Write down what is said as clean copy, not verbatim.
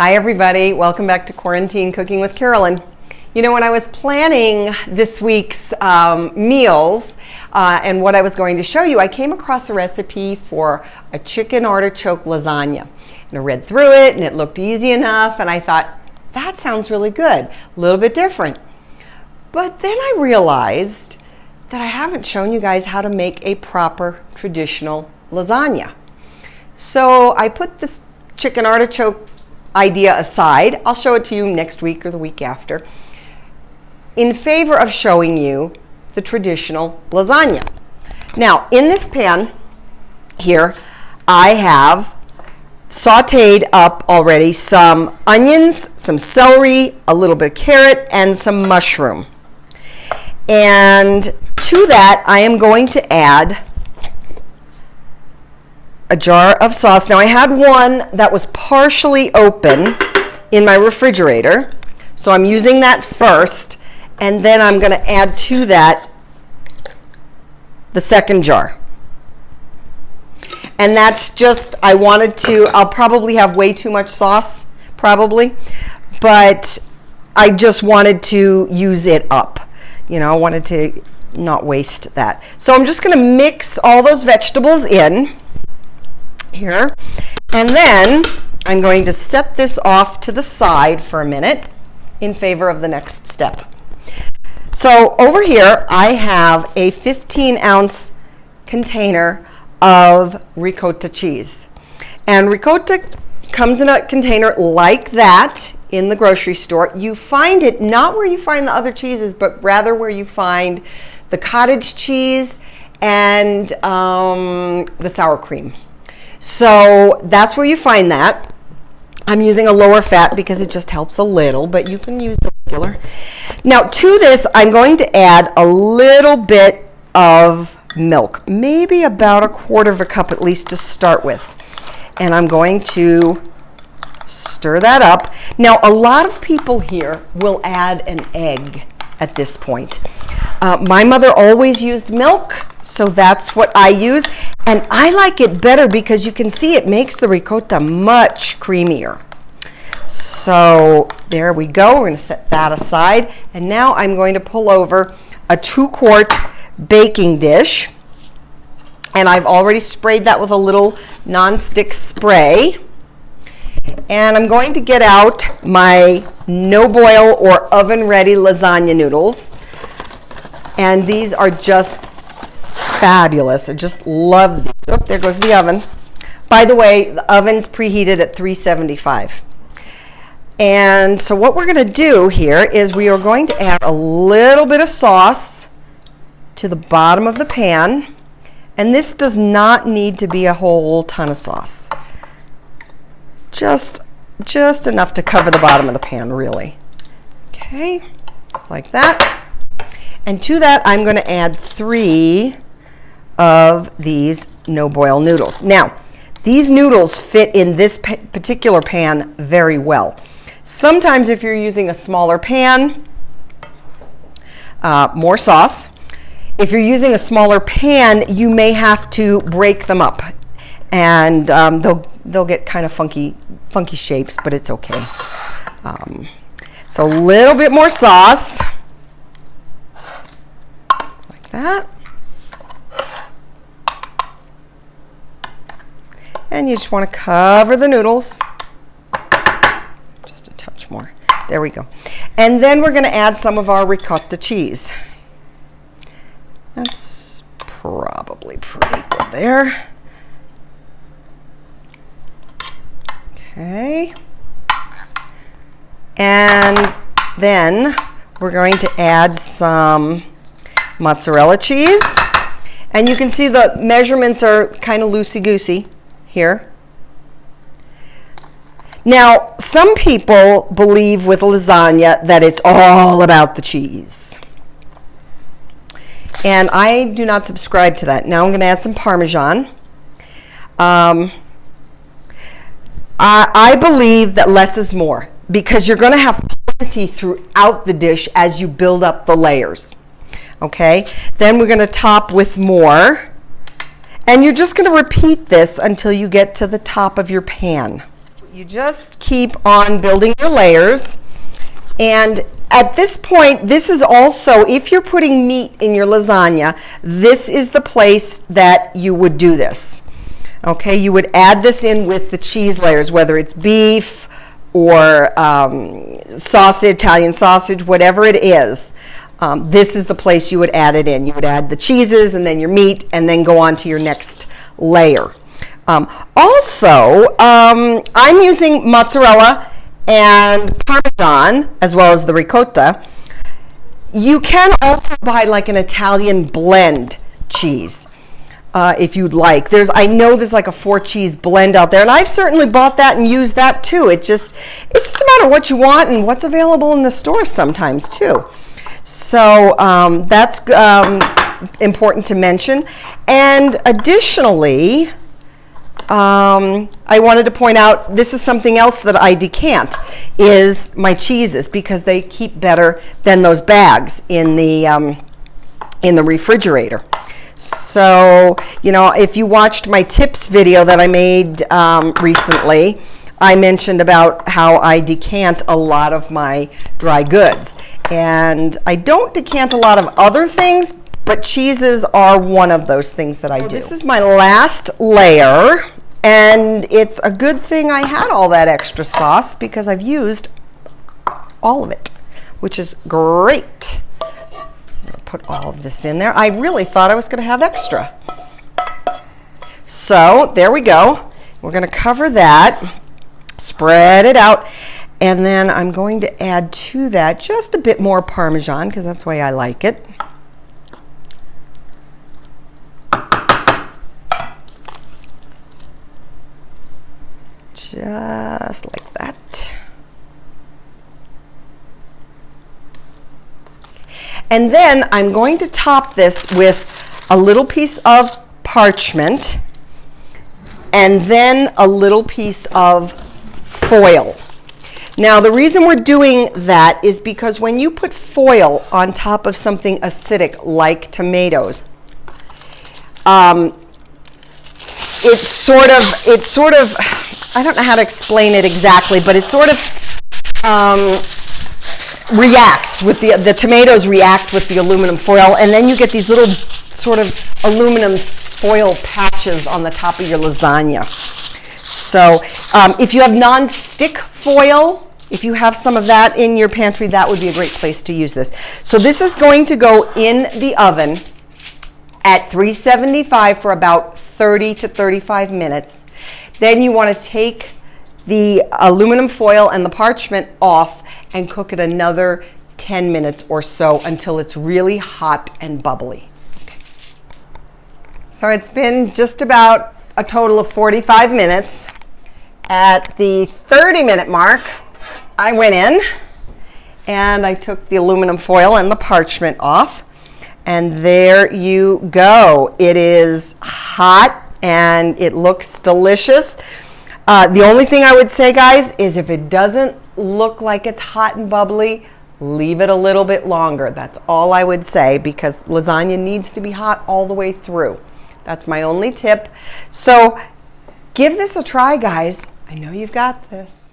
Hi everybody, welcome back to Quarantine Cooking with Carolyn. You know, when I was planning this week's meals and what I was going to show you, I came across a recipe for a chicken artichoke lasagna. And I read through it and it looked easy enough and I thought, that sounds really good, a little bit different. But then I realized that I haven't shown you guys how to make a proper traditional lasagna. So I put this chicken artichoke idea aside. I'll show it to you next week or the week after, in favor of showing you the traditional lasagna. Now, in this pan here, I have sauteed up already some onions, some celery, a little bit of carrot, and some mushroom. And to that, I am going to add a jar of sauce. Now, I had one that was partially open in my refrigerator, so I'm using that first, and then I'm going to add to that the second jar. And that's just, I'll probably have way too much sauce, probably, but I just wanted to use it up. You know, I wanted to not waste that. So I'm just going to mix all those vegetables in here, and then I'm going to set this off to the side for a minute in favor of the next step. So over here I have a 15-ounce container of ricotta cheese, and ricotta comes in a container like that in the grocery store. You find it not where you find the other cheeses, but rather where you find the cottage cheese and the sour cream. So that's where you find that. I'm using a lower fat because it just helps a little, but you can use the regular. Now to this, I'm going to add a little bit of milk, maybe about 1/4 cup at least to start with. And I'm going to stir that up. Now, a lot of people here will add an egg at this point. My mother always used milk, so that's what I use. And I like it better because you can see it makes the ricotta much creamier. So there we go. We're going to set that aside. And now I'm going to pull over a 2-quart baking dish. And I've already sprayed that with a little nonstick spray. And I'm going to get out my no-boil or oven-ready lasagna noodles. And these are just fabulous. I just love these. Oh, there goes the oven. By the way, the oven's preheated at 375. And so what we're going to do here is we are going to add a little bit of sauce to the bottom of the pan. And this does not need to be a whole ton of sauce. Just enough to cover the bottom of the pan, really. Okay, just like that. And to that, I'm going to add 3 of these no-boil noodles. Now, these noodles fit in this particular pan very well. Sometimes if you're using a smaller pan, more sauce. If you're using a smaller pan, you may have to break them up, and they'll get kind of funky shapes, but it's okay. So a little bit more sauce, like that. And you just want to cover the noodles. Just a touch more. There we go. And then we're going to add some of our ricotta cheese. That's probably pretty good there. Okay. And then we're going to add some mozzarella cheese. And you can see the measurements are kind of loosey-goosey here. Now, some people believe with lasagna that it's all about the cheese. And I do not subscribe to that. Now I'm going to add some Parmesan. I believe that less is more because you're going to have plenty throughout the dish as you build up the layers. Okay? Then we're going to top with more. And you're just going to repeat this until you get to the top of your pan. You just keep on building your layers. And at this point, this is also, if you're putting meat in your lasagna, this is the place that you would do this. Okay, you would add this in with the cheese layers, whether it's beef or sausage, Italian sausage, whatever it is. This is the place you would add it in. You would add the cheeses and then your meat and then go on to your next layer. Also, I'm using mozzarella and Parmesan as well as the ricotta. You can also buy like an Italian blend cheese if you'd like. I know there's like a 4-cheese blend out there, and I've certainly bought that and used that too. It's just a matter of what you want and what's available in the store sometimes too. So that's important to mention. And additionally, I wanted to point out, this is something else that I decant, is my cheeses, because they keep better than those bags in the refrigerator. So, you know, if you watched my tips video that I made recently, I mentioned about how I decant a lot of my dry goods. And I don't decant a lot of other things, but cheeses are one of those things that I do. This is my last layer, and it's a good thing I had all that extra sauce because I've used all of it, which is great. I'm gonna put all of this in there. I really thought I was gonna have extra. So there we go. We're gonna cover that, spread it out, and then I'm going to add to that just a bit more Parmesan because that's the way I like it. Just like that. And then I'm going to top this with a little piece of parchment and then a little piece of foil. Now the reason we're doing that is because when you put foil on top of something acidic like tomatoes, it's sort of, I don't know how to explain it exactly, but it sort of reacts with the tomatoes react with the aluminum foil, and then you get these little sort of aluminum foil patches on the top of your lasagna. So if you have non-stick foil, if you have some of that in your pantry, that would be a great place to use this. So this is going to go in the oven at 375 for about 30 to 35 minutes. Then you want to take the aluminum foil and the parchment off and cook it another 10 minutes or so until it's really hot and bubbly. Okay. So it's been just about a total of 45 minutes. At the 30-minute mark, I went in and I took the aluminum foil and the parchment off, and there you go. It is hot and it looks delicious. The only thing I would say, guys, is if it doesn't look like it's hot and bubbly, leave it a little bit longer. That's all I would say, because lasagna needs to be hot all the way through. That's my only tip. So give this a try, guys. I know you've got this.